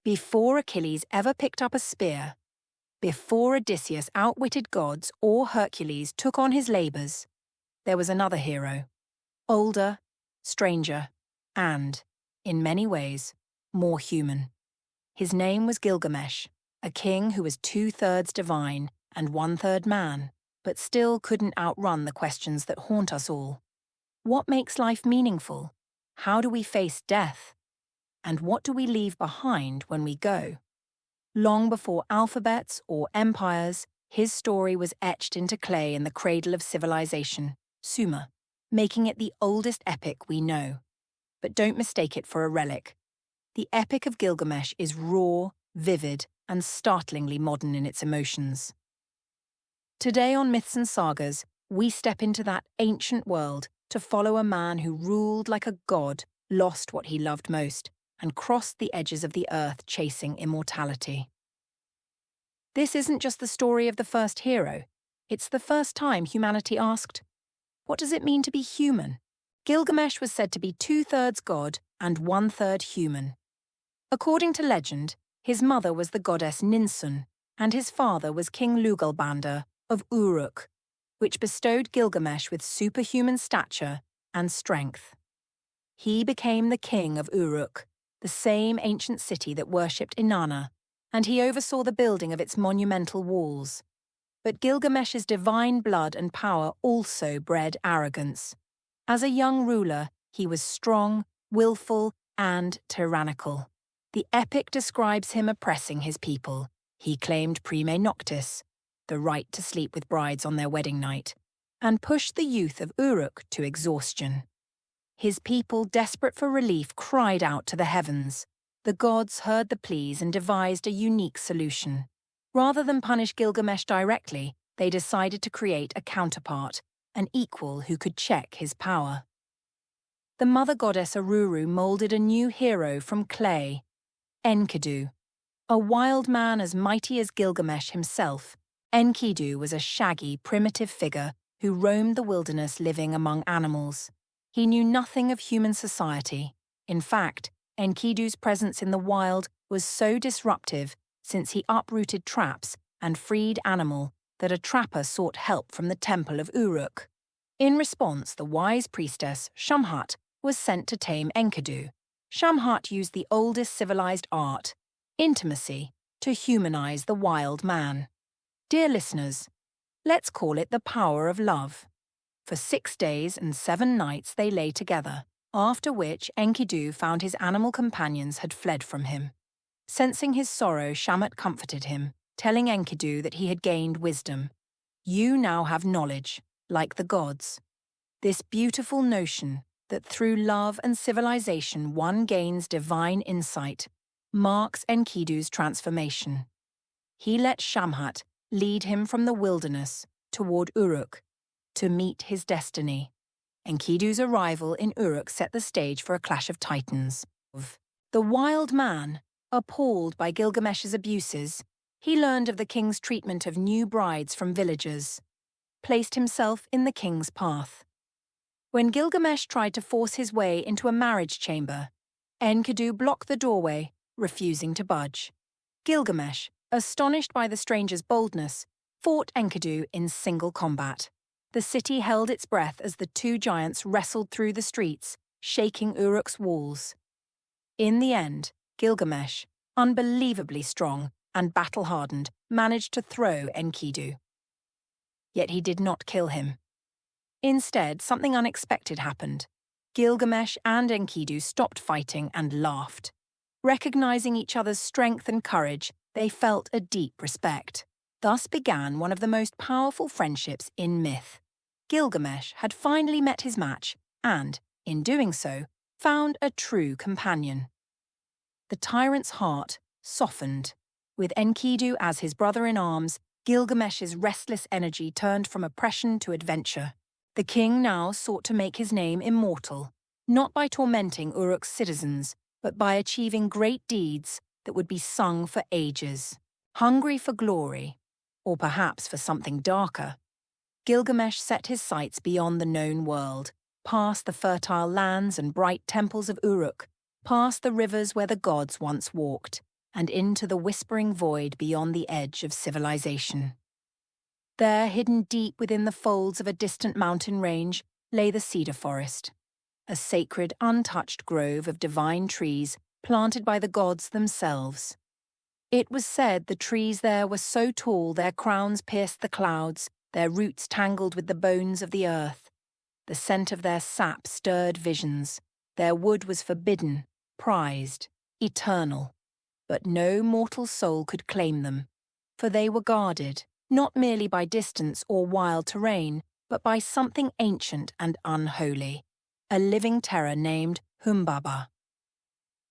Before Achilles ever picked up a spear, before Odysseus outwitted gods or Hercules took on his labours, there was another hero, older, stranger, and, in many ways, more human. His name was Gilgamesh, a king who was 2/3 divine and 1/3 man, but still couldn't outrun the questions that haunt us all. What makes life meaningful? How do we face death? And what do we leave behind when we go? Long before alphabets or empires, his story was etched into clay in the cradle of civilization, Sumer, making it the oldest epic we know. But don't mistake it for a relic. The Epic of Gilgamesh is raw, vivid, and startlingly modern in its emotions. Today on Myths and Sagas, we step into that ancient world to follow a man who ruled like a god, lost what he loved most, and crossed the edges of the earth chasing immortality. This isn't just the story of the first hero. It's the first time humanity asked, what does it mean to be human? Gilgamesh was said to be 2/3 god and 1/3 human. According to legend, his mother was the goddess Ninsun, and his father was King Lugalbanda of Uruk, which bestowed Gilgamesh with superhuman stature and strength. He became the king of Uruk, the same ancient city that worshipped Inanna, and he oversaw the building of its monumental walls. But Gilgamesh's divine blood and power also bred arrogance. As a young ruler, he was strong, willful, and tyrannical. The epic describes him oppressing his people. He claimed prime noctis, the right to sleep with brides on their wedding night, and pushed the youth of Uruk to exhaustion. His people, desperate for relief, cried out to the heavens. The gods heard the pleas and devised a unique solution. Rather than punish Gilgamesh directly, they decided to create a counterpart, an equal who could check his power. The mother goddess Aruru moulded a new hero from clay, Enkidu. A wild man as mighty as Gilgamesh himself, Enkidu was a shaggy, primitive figure who roamed the wilderness living among animals. He knew nothing of human society. In fact, Enkidu's presence in the wild was so disruptive since he uprooted traps and freed animal that a trapper sought help from the temple of Uruk. In response, the wise priestess, Shamhat, was sent to tame Enkidu. Shamhat used the oldest civilized art, intimacy, to humanize the wild man. Dear listeners, let's call it the power of love. For 6 days and 7 nights they lay together, after which Enkidu found his animal companions had fled from him. Sensing his sorrow, Shamhat comforted him, telling Enkidu that he had gained wisdom. You now have knowledge, like the gods. This beautiful notion that through love and civilization one gains divine insight marks Enkidu's transformation. He let Shamhat lead him from the wilderness toward Uruk to meet his destiny. Enkidu's arrival in Uruk set the stage for a clash of titans. The wild man, appalled by Gilgamesh's abuses, he learned of the king's treatment of new brides from villagers, placed himself in the king's path. When Gilgamesh tried to force his way into a marriage chamber, Enkidu blocked the doorway, refusing to budge. Gilgamesh, astonished by the stranger's boldness, fought Enkidu in single combat. The city held its breath as the two giants wrestled through the streets, shaking Uruk's walls. In the end, Gilgamesh, unbelievably strong and battle-hardened, managed to throw Enkidu. Yet he did not kill him. Instead, something unexpected happened. Gilgamesh and Enkidu stopped fighting and laughed. Recognizing each other's strength and courage, they felt a deep respect. Thus began one of the most powerful friendships in myth. Gilgamesh had finally met his match and, in doing so, found a true companion. The tyrant's heart softened. With Enkidu as his brother-in-arms, Gilgamesh's restless energy turned from oppression to adventure. The king now sought to make his name immortal, not by tormenting Uruk's citizens, but by achieving great deeds that would be sung for ages. Hungry for glory, or perhaps for something darker, Gilgamesh set his sights beyond the known world, past the fertile lands and bright temples of Uruk, past the rivers where the gods once walked, and into the whispering void beyond the edge of civilization. There, hidden deep within the folds of a distant mountain range, lay the Cedar Forest, a sacred, untouched grove of divine trees planted by the gods themselves. It was said the trees there were so tall their crowns pierced the clouds, their roots tangled with the bones of the earth. The scent of their sap stirred visions. Their wood was forbidden, prized, eternal. But no mortal soul could claim them, for they were guarded, not merely by distance or wild terrain, but by something ancient and unholy, a living terror named Humbaba.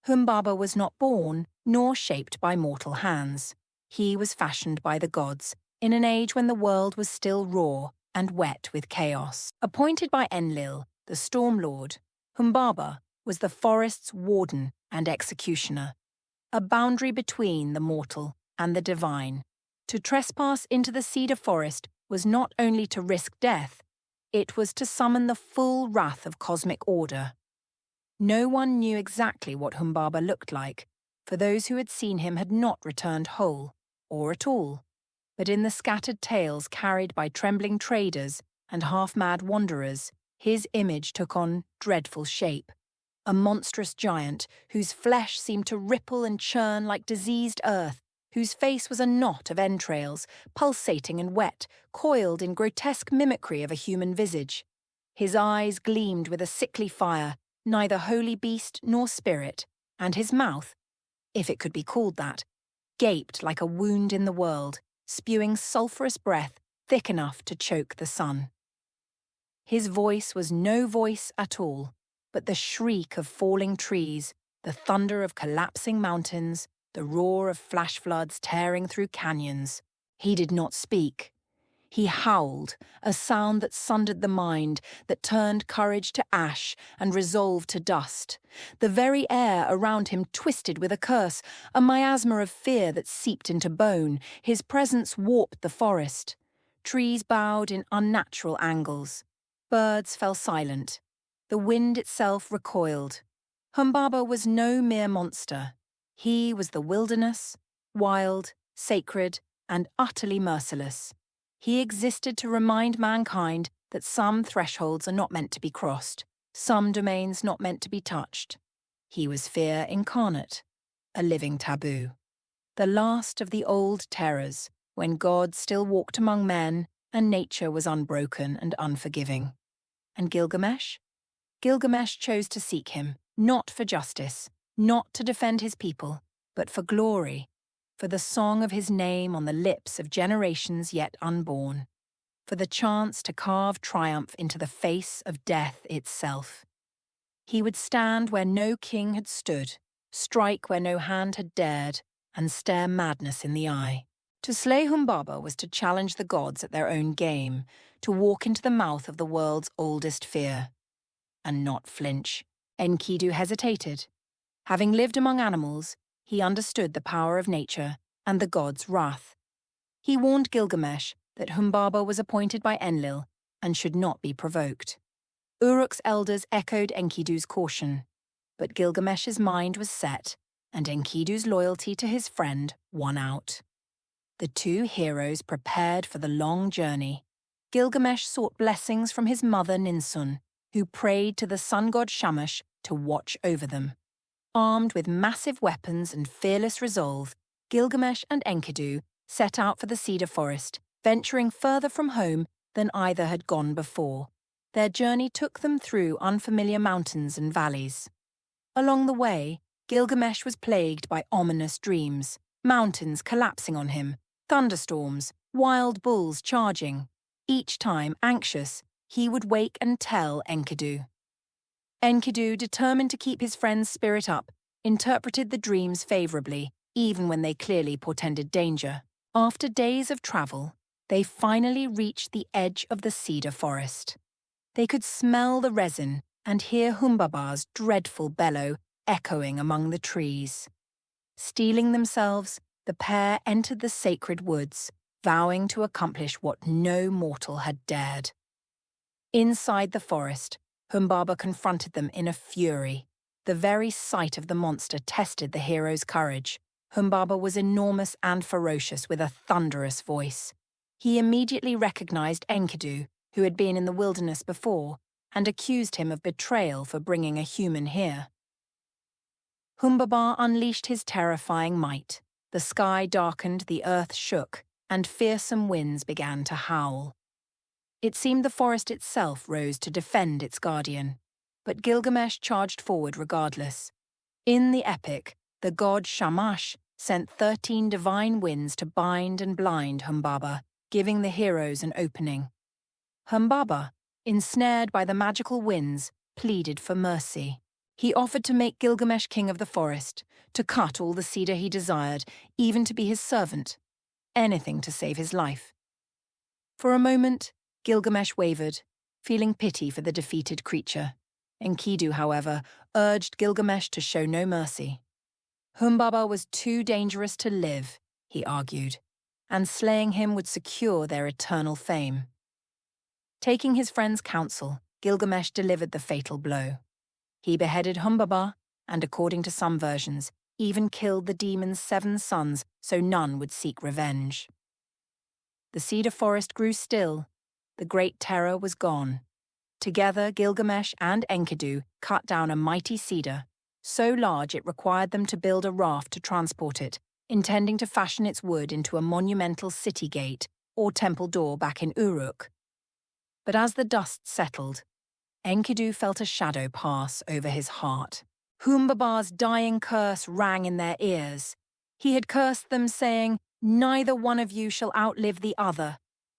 Humbaba was not born, nor shaped by mortal hands. He was fashioned by the gods, in an age when the world was still raw and wet with chaos. Appointed by Enlil, the Storm Lord, Humbaba was the forest's warden and executioner, a boundary between the mortal and the divine. To trespass into the Cedar Forest was not only to risk death, it was to summon the full wrath of cosmic order. No one knew exactly what Humbaba looked like, for those who had seen him had not returned whole, or at all. But in the scattered tales carried by trembling traders and half-mad wanderers, his image took on dreadful shape. A monstrous giant whose flesh seemed to ripple and churn like diseased earth, whose face was a knot of entrails, pulsating and wet, coiled in grotesque mimicry of a human visage. His eyes gleamed with a sickly fire, neither holy beast nor spirit, and his mouth, if it could be called that, gaped like a wound in the world, spewing sulphurous breath thick enough to choke the sun. His voice was no voice at all, but the shriek of falling trees, the thunder of collapsing mountains, the roar of flash floods tearing through canyons. He did not speak. He howled, a sound that sundered the mind, that turned courage to ash and resolve to dust. The very air around him twisted with a curse, a miasma of fear that seeped into bone. His presence warped the forest. Trees bowed in unnatural angles. Birds fell silent. The wind itself recoiled. Humbaba was no mere monster. He was the wilderness, wild, sacred, and utterly merciless. He existed to remind mankind that some thresholds are not meant to be crossed, some domains not meant to be touched. He was fear incarnate, a living taboo. The last of the old terrors, when God still walked among men and nature was unbroken and unforgiving. And Gilgamesh? Gilgamesh chose to seek him, not for justice, not to defend his people, but for glory, for the song of his name on the lips of generations yet unborn, for the chance to carve triumph into the face of death itself. He would stand where no king had stood, strike where no hand had dared, and stare madness in the eye. To slay Humbaba was to challenge the gods at their own game, to walk into the mouth of the world's oldest fear. And not flinch. Enkidu hesitated. Having lived among animals, he understood the power of nature and the gods' wrath. He warned Gilgamesh that Humbaba was appointed by Enlil and should not be provoked. Uruk's elders echoed Enkidu's caution, but Gilgamesh's mind was set, and Enkidu's loyalty to his friend won out. The two heroes prepared for the long journey. Gilgamesh sought blessings from his mother Ninsun, who prayed to the sun god Shamash to watch over them. Armed with massive weapons and fearless resolve, Gilgamesh and Enkidu set out for the Cedar Forest, venturing further from home than either had gone before. Their journey took them through unfamiliar mountains and valleys. Along the way, Gilgamesh was plagued by ominous dreams, mountains collapsing on him, thunderstorms, wild bulls charging. Each time, anxious, he would wake and tell Enkidu. Enkidu, determined to keep his friend's spirit up, interpreted the dreams favorably, even when they clearly portended danger. After days of travel, they finally reached the edge of the Cedar Forest. They could smell the resin and hear Humbaba's dreadful bellow echoing among the trees. Steeling themselves, the pair entered the sacred woods, vowing to accomplish what no mortal had dared. Inside the forest, Humbaba confronted them in a fury. The very sight of the monster tested the hero's courage. Humbaba was enormous and ferocious with a thunderous voice. He immediately recognized Enkidu, who had been in the wilderness before, and accused him of betrayal for bringing a human here. Humbaba unleashed his terrifying might. The sky darkened, the earth shook, and fearsome winds began to howl. It seemed the forest itself rose to defend its guardian, but Gilgamesh charged forward regardless. In the epic, the god Shamash sent 13 divine winds to bind and blind Humbaba, giving the heroes an opening. Humbaba, ensnared by the magical winds, pleaded for mercy. He offered to make Gilgamesh king of the forest, to cut all the cedar he desired, even to be his servant. Anything to save his life. For a moment, Gilgamesh wavered, feeling pity for the defeated creature. Enkidu, however, urged Gilgamesh to show no mercy. Humbaba was too dangerous to live, he argued, and slaying him would secure their eternal fame. Taking his friend's counsel, Gilgamesh delivered the fatal blow. He beheaded Humbaba, and according to some versions, even killed the demon's 7 sons so none would seek revenge. The cedar forest grew still. The great terror was gone. Together, Gilgamesh and Enkidu cut down a mighty cedar, so large it required them to build a raft to transport it, intending to fashion its wood into a monumental city gate or temple door back in Uruk. But as the dust settled, Enkidu felt a shadow pass over his heart. Humbaba's dying curse rang in their ears. He had cursed them, saying, "Neither one of you shall outlive the other."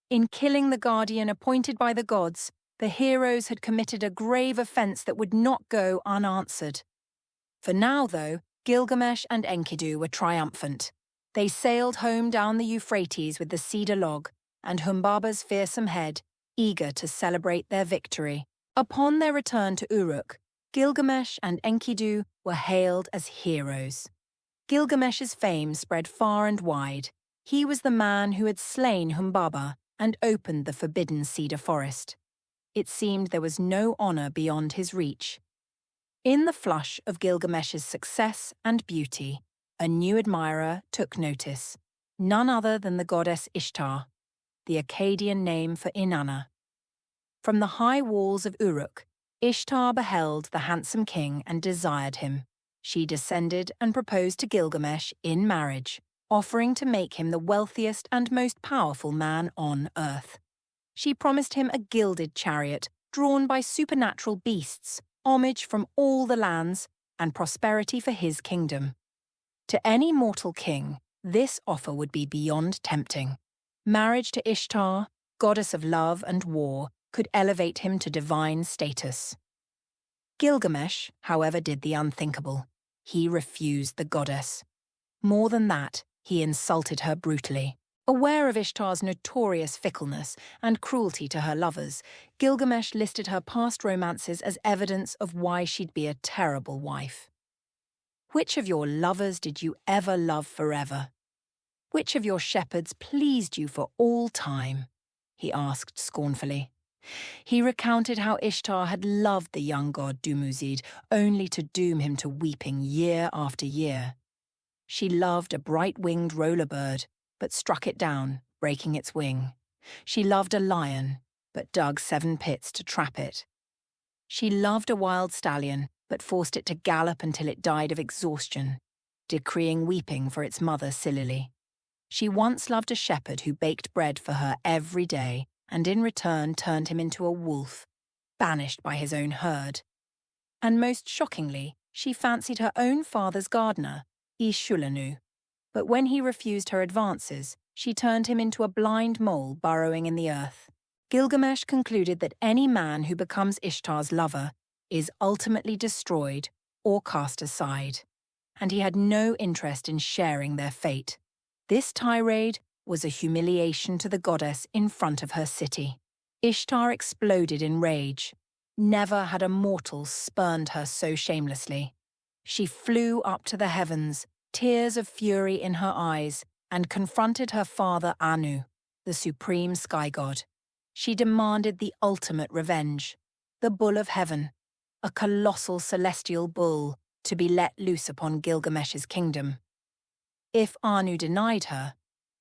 In killing the guardian appointed by the gods, the heroes had committed a grave offense that would not go unanswered. For now, though, Gilgamesh and Enkidu were triumphant. They sailed home down the Euphrates with the cedar log, and Humbaba's fearsome head, eager to celebrate their victory. Upon their return to Uruk, Gilgamesh and Enkidu were hailed as heroes. Gilgamesh's fame spread far and wide. He was the man who had slain Humbaba and opened the forbidden cedar forest. It seemed there was no honor beyond his reach. In the flush of Gilgamesh's success and beauty, a new admirer took notice, none other than the goddess Ishtar, the Akkadian name for Inanna. From the high walls of Uruk, Ishtar beheld the handsome king and desired him. She descended and proposed to Gilgamesh in marriage, offering to make him the wealthiest and most powerful man on earth. She promised him a gilded chariot drawn by supernatural beasts, homage from all the lands, and prosperity for his kingdom. To any mortal king, this offer would be beyond tempting. Marriage to Ishtar, goddess of love and war, could elevate him to divine status. Gilgamesh, however, did the unthinkable. He refused the goddess. More than that, he insulted her brutally. Aware of Ishtar's notorious fickleness and cruelty to her lovers, Gilgamesh listed her past romances as evidence of why she'd be a terrible wife. "Which of your lovers did you ever love forever? Which of your shepherds pleased you for all time?" he asked scornfully. He recounted how Ishtar had loved the young god Dumuzid, only to doom him to weeping year after year. She loved a bright-winged roller bird, but struck it down, breaking its wing. She loved a lion, but dug 7 pits to trap it. She loved a wild stallion, but forced it to gallop until it died of exhaustion, decreeing weeping for its mother Silili. She once loved a shepherd who baked bread for her every day, and in return turned him into a wolf, banished by his own herd. And most shockingly, she fancied her own father's gardener, Ishulanu. But when he refused her advances, she turned him into a blind mole burrowing in the earth. Gilgamesh concluded that any man who becomes Ishtar's lover is ultimately destroyed or cast aside, and he had no interest in sharing their fate. This tirade was a humiliation to the goddess in front of her city. Ishtar exploded in rage. Never had a mortal spurned her so shamelessly. She flew up to the heavens, tears of fury in her eyes, and confronted her father Anu, the supreme sky god. She demanded the ultimate revenge, the bull of heaven, a colossal celestial bull to be let loose upon Gilgamesh's kingdom. If Anu denied her,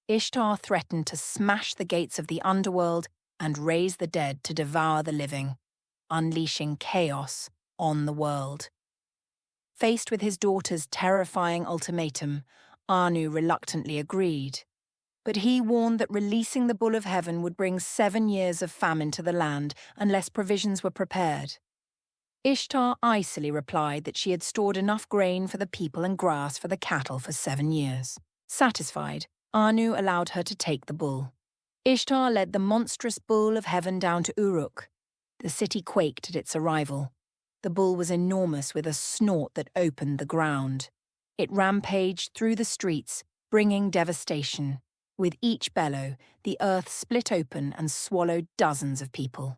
Ishtar threatened to smash the gates of the underworld and raise the dead to devour the living, unleashing chaos on the world. Faced with his daughter's terrifying ultimatum, Anu reluctantly agreed. But he warned that releasing the bull of heaven would bring 7 years of famine to the land unless provisions were prepared. Ishtar icily replied that she had stored enough grain for the people and grass for the cattle for 7 years. Satisfied, Anu allowed her to take the bull. Ishtar led the monstrous bull of heaven down to Uruk. The city quaked at its arrival. The bull was enormous with a snort that opened the ground. It rampaged through the streets, bringing devastation. With each bellow, the earth split open and swallowed dozens of people.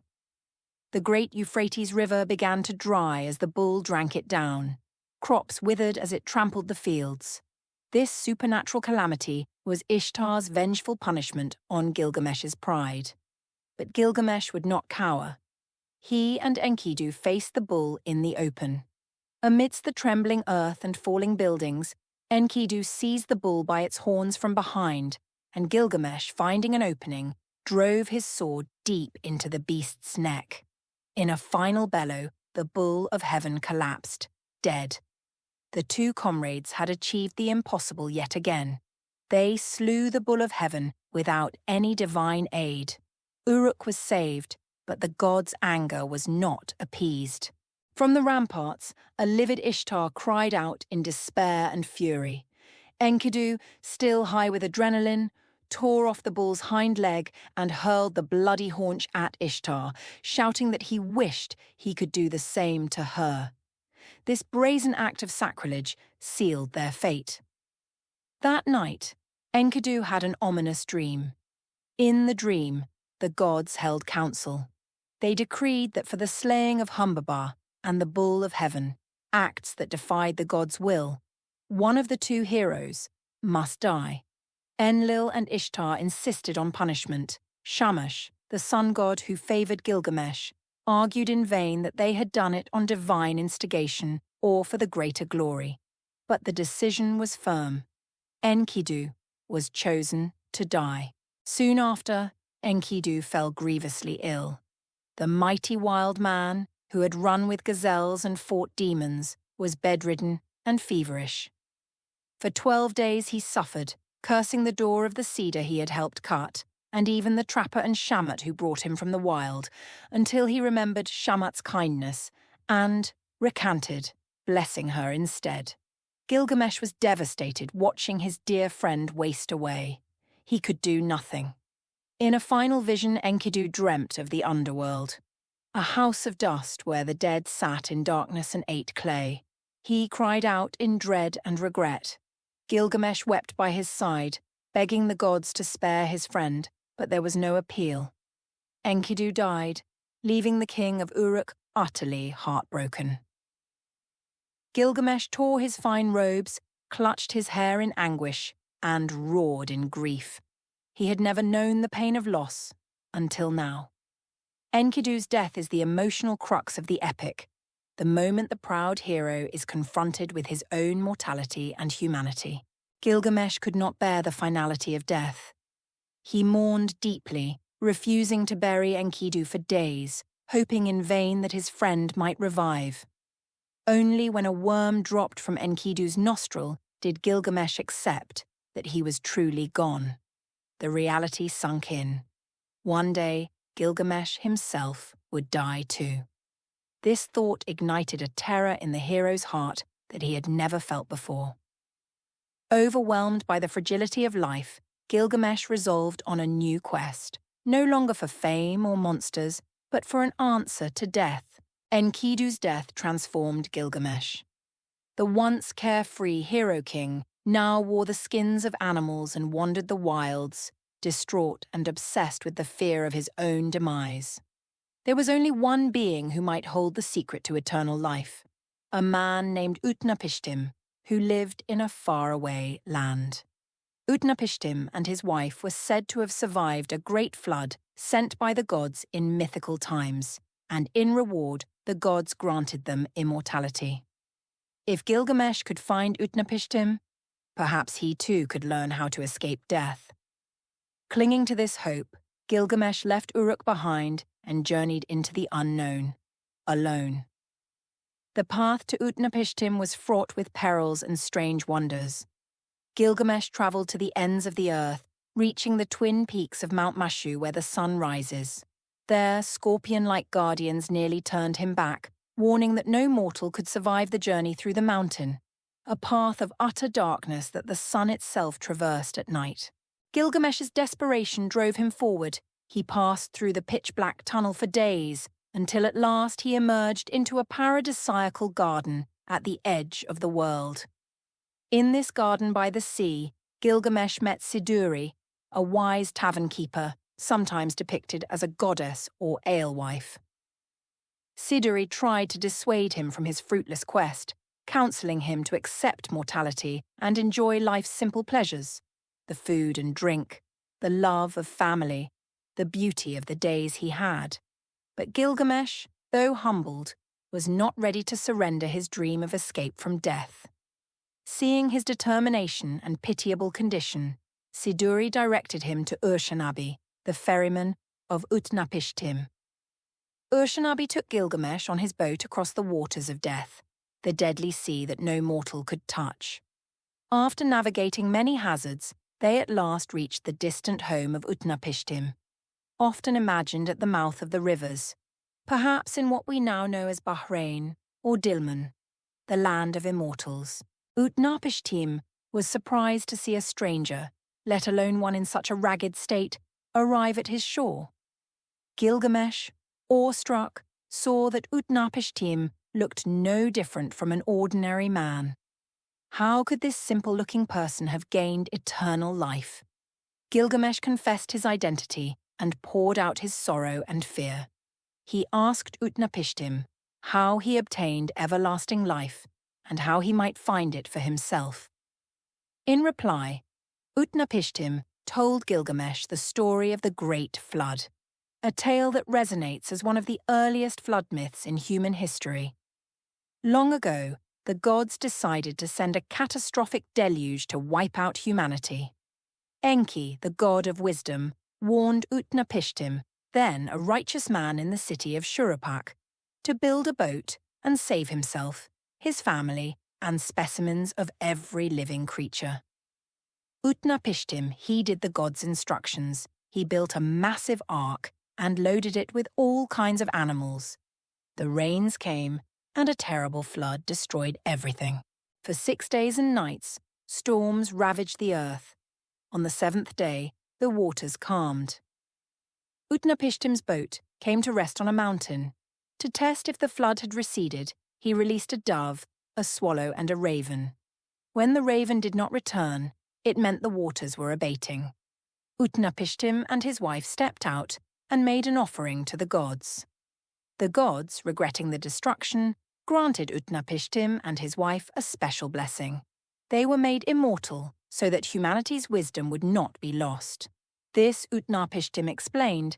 The great Euphrates River began to dry as the bull drank it down. Crops withered as it trampled the fields. This supernatural calamity was Ishtar's vengeful punishment on Gilgamesh's pride. But Gilgamesh would not cower. He and Enkidu faced the bull in the open. Amidst the trembling earth and falling buildings, Enkidu seized the bull by its horns from behind, and Gilgamesh, finding an opening, drove his sword deep into the beast's neck. In a final bellow, the bull of heaven collapsed, dead. The two comrades had achieved the impossible yet again. They slew the bull of heaven without any divine aid. Uruk was saved, but the god's anger was not appeased. From the ramparts, a livid Ishtar cried out in despair and fury. Enkidu, still high with adrenaline, tore off the bull's hind leg and hurled the bloody haunch at Ishtar, shouting that he wished he could do the same to her. This brazen act of sacrilege sealed their fate. That night, Enkidu had an ominous dream. In the dream, the gods held council. They decreed that for the slaying of Humbaba and the bull of heaven, acts that defied the gods' will, one of the two heroes must die. Enlil and Ishtar insisted on punishment. Shamash, the sun god who favoured Gilgamesh, argued in vain that they had done it on divine instigation or for the greater glory. But the decision was firm. Enkidu was chosen to die. Soon after, Enkidu fell grievously ill. The mighty wild man, who had run with gazelles and fought demons, was bedridden and feverish. For 12 days he suffered, cursing the door of the cedar he had helped cut, and even the trapper and Shamat who brought him from the wild, until he remembered Shamat's kindness and recanted, blessing her instead. Gilgamesh was devastated watching his dear friend waste away. He could do nothing. In a final vision, Enkidu dreamt of the underworld, a house of dust where the dead sat in darkness and ate clay. He cried out in dread and regret. Gilgamesh wept by his side, begging the gods to spare his friend, but there was no appeal. Enkidu died, leaving the king of Uruk utterly heartbroken. Gilgamesh tore his fine robes, clutched his hair in anguish, and roared in grief. He had never known the pain of loss until now. Enkidu's death is the emotional crux of the epic, the moment the proud hero is confronted with his own mortality and humanity. Gilgamesh could not bear the finality of death. He mourned deeply, refusing to bury Enkidu for days, hoping in vain that his friend might revive. Only when a worm dropped from Enkidu's nostril did Gilgamesh accept that he was truly gone. The reality sunk in. One day, Gilgamesh himself would die too. This thought ignited a terror in the hero's heart that he had never felt before. Overwhelmed by the fragility of life, Gilgamesh resolved on a new quest, no longer for fame or monsters, but for an answer to death. Enkidu's death transformed Gilgamesh. The once carefree hero king now wore the skins of animals and wandered the wilds, distraught and obsessed with the fear of his own demise. There was only one being who might hold the secret to eternal life, a man named Utnapishtim, who lived in a faraway land. Utnapishtim and his wife were said to have survived a great flood sent by the gods in mythical times, and in reward, the gods granted them immortality. If Gilgamesh could find Utnapishtim, Perhaps he too could learn how to escape death. Clinging to this hope, Gilgamesh left Uruk behind and journeyed into the unknown, alone. The path to Utnapishtim was fraught with perils and strange wonders. Gilgamesh travelled to the ends of the earth, reaching the twin peaks of Mount Mashu where the sun rises. There, scorpion-like guardians nearly turned him back, warning that no mortal could survive the journey through the mountain, a path of utter darkness that the sun itself traversed at night. Gilgamesh's desperation drove him forward. He passed through the pitch-black tunnel for days, until at last he emerged into a paradisiacal garden at the edge of the world. In this garden by the sea, Gilgamesh met Siduri, a wise tavern keeper, sometimes depicted as a goddess or alewife. Siduri tried to dissuade him from his fruitless quest, counselling him to accept mortality and enjoy life's simple pleasures, the food and drink, the love of family, the beauty of the days he had. But Gilgamesh, though humbled, was not ready to surrender his dream of escape from death. Seeing his determination and pitiable condition, Siduri directed him to Urshanabi, the ferryman of Utnapishtim. Urshanabi took Gilgamesh on his boat across the waters of death, the deadly sea that no mortal could touch. After navigating many hazards, they at last reached the distant home of Utnapishtim, often imagined at the mouth of the rivers, perhaps in what we now know as Bahrain or Dilmun, the land of immortals. Utnapishtim was surprised to see a stranger, let alone one in such a ragged state, arrive at his shore. Gilgamesh, awestruck, saw that Utnapishtim looked no different from an ordinary man. How could this simple-looking person have gained eternal life? Gilgamesh confessed his identity and poured out his sorrow and fear. He asked Utnapishtim how he obtained everlasting life and how he might find it for himself. In reply, Utnapishtim told Gilgamesh the story of the Great Flood, a tale that resonates as one of the earliest flood myths in human history. Long ago, the gods decided to send a catastrophic deluge to wipe out humanity. Enki, the god of wisdom, warned Utnapishtim, then a righteous man in the city of Shuruppak, to build a boat and save himself, his family, and specimens of every living creature. Utnapishtim heeded the god's instructions. He built a massive ark and loaded it with all kinds of animals. The rains came, and a terrible flood destroyed everything. For 6 days and nights, storms ravaged the earth. On the 7th day, the waters calmed. Utnapishtim's boat came to rest on a mountain. To test if the flood had receded, he released a dove, a swallow, and a raven. When the raven did not return, it meant the waters were abating. Utnapishtim and his wife stepped out and made an offering to the gods. The gods, regretting the destruction, granted Utnapishtim and his wife a special blessing. They were made immortal so that humanity's wisdom would not be lost. This, Utnapishtim explained,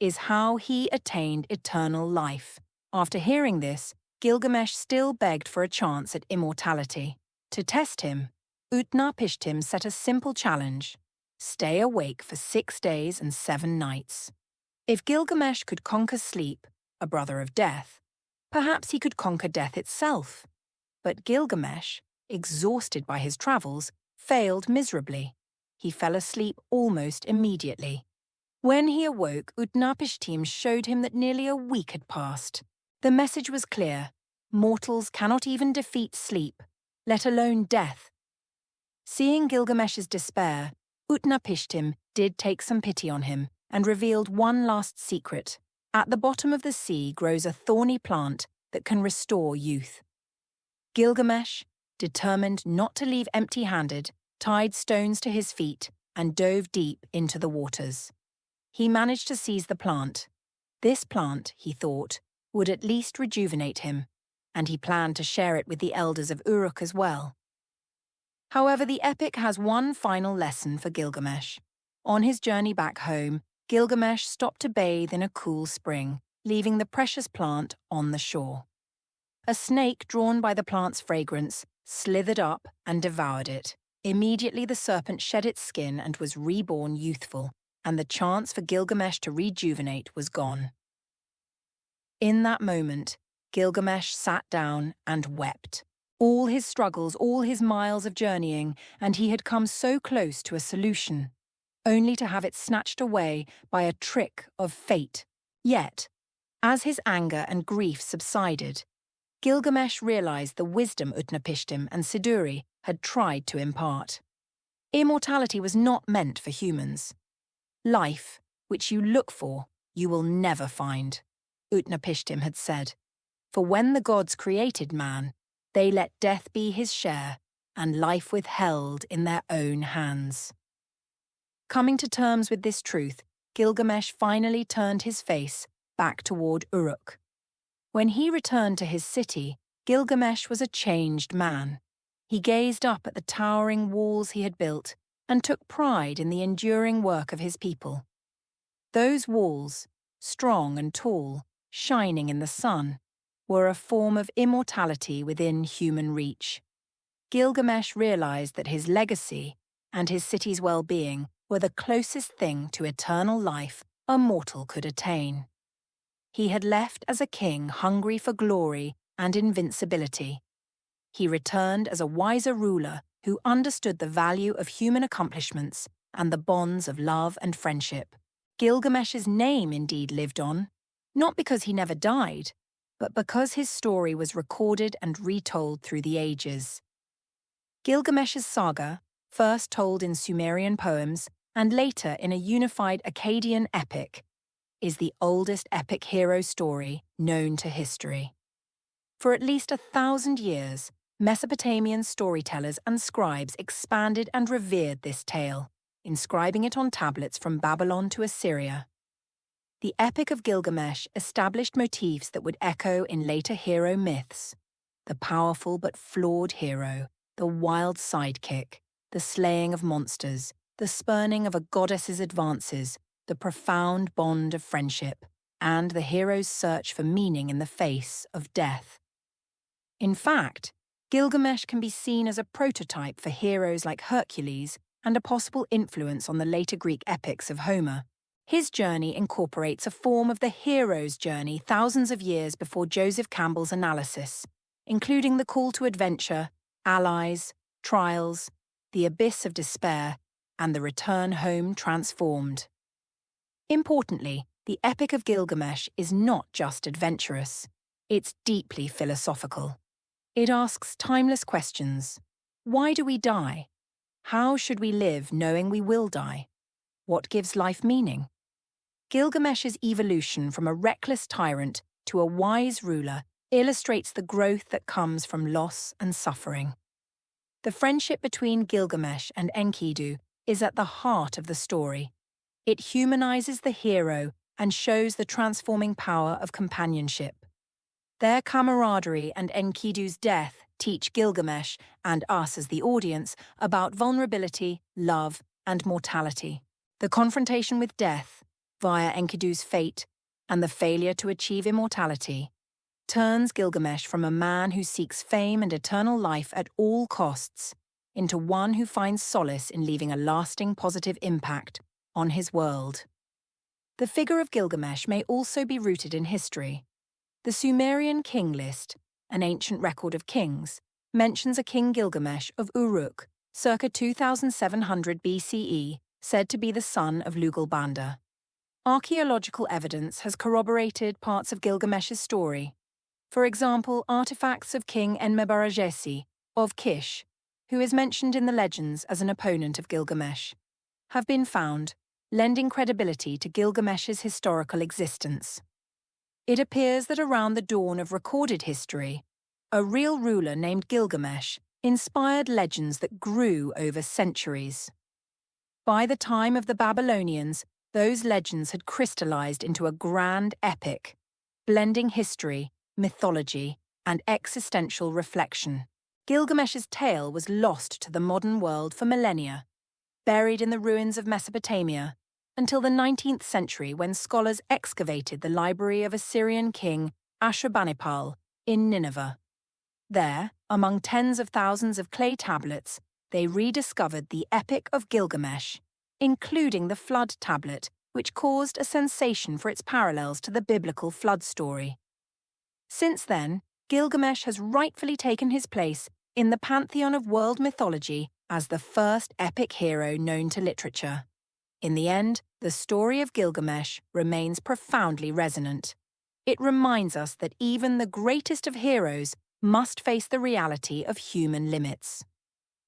is how he attained eternal life. After hearing this, Gilgamesh still begged for a chance at immortality. To test him, Utnapishtim set a simple challenge: stay awake for 6 days and 7 nights. If Gilgamesh could conquer sleep, a brother of death, perhaps he could conquer death itself. But Gilgamesh, exhausted by his travels, failed miserably. He fell asleep almost immediately. When he awoke, Utnapishtim showed him that nearly a week had passed. The message was clear: mortals cannot even defeat sleep, let alone death. Seeing Gilgamesh's despair, Utnapishtim did take some pity on him and revealed one last secret. At the bottom of the sea grows a thorny plant that can restore youth. Gilgamesh, determined not to leave empty-handed, tied stones to his feet and dove deep into the waters. He managed to seize the plant. This plant, he thought, would at least rejuvenate him, and he planned to share it with the elders of Uruk as well. However, the epic has one final lesson for Gilgamesh. On his journey back home, Gilgamesh stopped to bathe in a cool spring, leaving the precious plant on the shore. A snake, drawn by the plant's fragrance, slithered up and devoured it. Immediately the serpent shed its skin and was reborn youthful, and the chance for Gilgamesh to rejuvenate was gone. In that moment, Gilgamesh sat down and wept. All his struggles, all his miles of journeying, and he had come so close to a solution, only to have it snatched away by a trick of fate. Yet, as his anger and grief subsided, Gilgamesh realized the wisdom Utnapishtim and Siduri had tried to impart. Immortality was not meant for humans. Life, which you look for, you will never find, Utnapishtim had said. For when the gods created man, they let death be his share and life withheld in their own hands. Coming to terms with this truth, Gilgamesh finally turned his face back toward Uruk. When he returned to his city, Gilgamesh was a changed man. He gazed up at the towering walls he had built and took pride in the enduring work of his people. Those walls, strong and tall, shining in the sun, were a form of immortality within human reach. Gilgamesh realized that his legacy and his city's well-being were the closest thing to eternal life a mortal could attain. He had left as a king hungry for glory and invincibility. He returned as a wiser ruler who understood the value of human accomplishments and the bonds of love and friendship. Gilgamesh's name indeed lived on, not because he never died, but because his story was recorded and retold through the ages. Gilgamesh's saga, first told in Sumerian poems and later in a unified Akkadian epic, is the oldest epic hero story known to history. For at least 1,000 years, Mesopotamian storytellers and scribes expanded and revered this tale, inscribing it on tablets from Babylon to Assyria. The Epic of Gilgamesh established motifs that would echo in later hero myths: the powerful but flawed hero, the wild sidekick, the slaying of monsters, the spurning of a goddess's advances, the profound bond of friendship, and the hero's search for meaning in the face of death. In fact, Gilgamesh can be seen as a prototype for heroes like Hercules and a possible influence on the later Greek epics of Homer. His journey incorporates a form of the hero's journey thousands of years before Joseph Campbell's analysis, including the call to adventure, allies, trials, the abyss of despair, and the return home transformed. Importantly, the Epic of Gilgamesh is not just adventurous. It's deeply philosophical. It asks timeless questions. Why do we die? How should we live knowing we will die? What gives life meaning? Gilgamesh's evolution from a reckless tyrant to a wise ruler illustrates the growth that comes from loss and suffering. The friendship between Gilgamesh and Enkidu is at the heart of the story. It humanizes the hero and shows the transforming power of companionship. Their camaraderie and Enkidu's death teach Gilgamesh, and us as the audience, about vulnerability, love, and mortality. The confrontation with death, via Enkidu's fate, and the failure to achieve immortality, turns Gilgamesh from a man who seeks fame and eternal life at all costs into one who finds solace in leaving a lasting positive impact on his world. The figure of Gilgamesh may also be rooted in history. The Sumerian king list, an ancient record of kings, mentions a king Gilgamesh of Uruk, circa 2700 BCE, said to be the son of Lugalbanda. Archaeological evidence has corroborated parts of Gilgamesh's story. For example, artifacts of King Enmebaragesi of Kish, who is mentioned in the legends as an opponent of Gilgamesh, have been found, lending credibility to Gilgamesh's historical existence. It appears that around the dawn of recorded history, a real ruler named Gilgamesh inspired legends that grew over centuries. By the time of the Babylonians, those legends had crystallized into a grand epic, blending history, mythology, and existential reflection. Gilgamesh's tale was lost to the modern world for millennia, buried in the ruins of Mesopotamia, until the 19th century when scholars excavated the library of Assyrian king Ashurbanipal in Nineveh. There, among tens of thousands of clay tablets, they rediscovered the Epic of Gilgamesh, including the flood tablet, which caused a sensation for its parallels to the biblical flood story. Since then, Gilgamesh has rightfully taken his place in the pantheon of world mythology as the first epic hero known to literature. In the end, the story of Gilgamesh remains profoundly resonant. It reminds us that even the greatest of heroes must face the reality of human limits.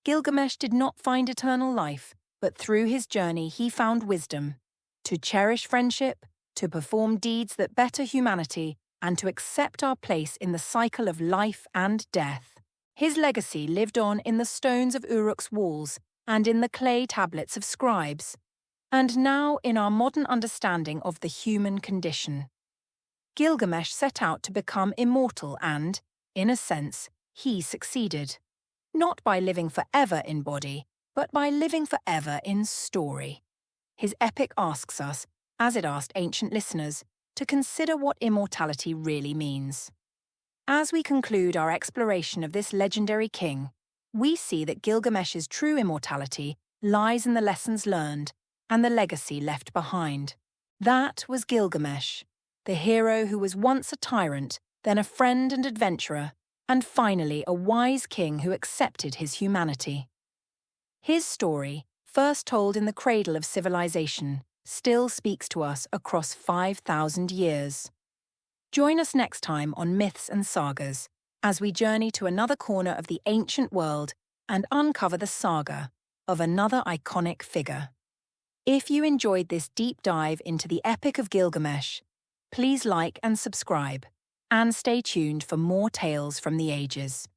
Gilgamesh did not find eternal life, but through his journey he found wisdom to cherish friendship, to perform deeds that better humanity, and to accept our place in the cycle of life and death. His legacy lived on in the stones of Uruk's walls and in the clay tablets of scribes, and now in our modern understanding of the human condition. Gilgamesh set out to become immortal and, in a sense, he succeeded. Not by living forever in body, but by living forever in story. His epic asks us, as it asked ancient listeners, to consider what immortality really means. As we conclude our exploration of this legendary king, we see that Gilgamesh's true immortality lies in the lessons learned and the legacy left behind. That was Gilgamesh, the hero who was once a tyrant, then a friend and adventurer, and finally a wise king who accepted his humanity. His story, first told in the cradle of civilization, still speaks to us across 5,000 years. Join us next time on Myths and Sagas as we journey to another corner of the ancient world and uncover the saga of another iconic figure. If you enjoyed this deep dive into the Epic of Gilgamesh, please like and subscribe, and stay tuned for more tales from the ages.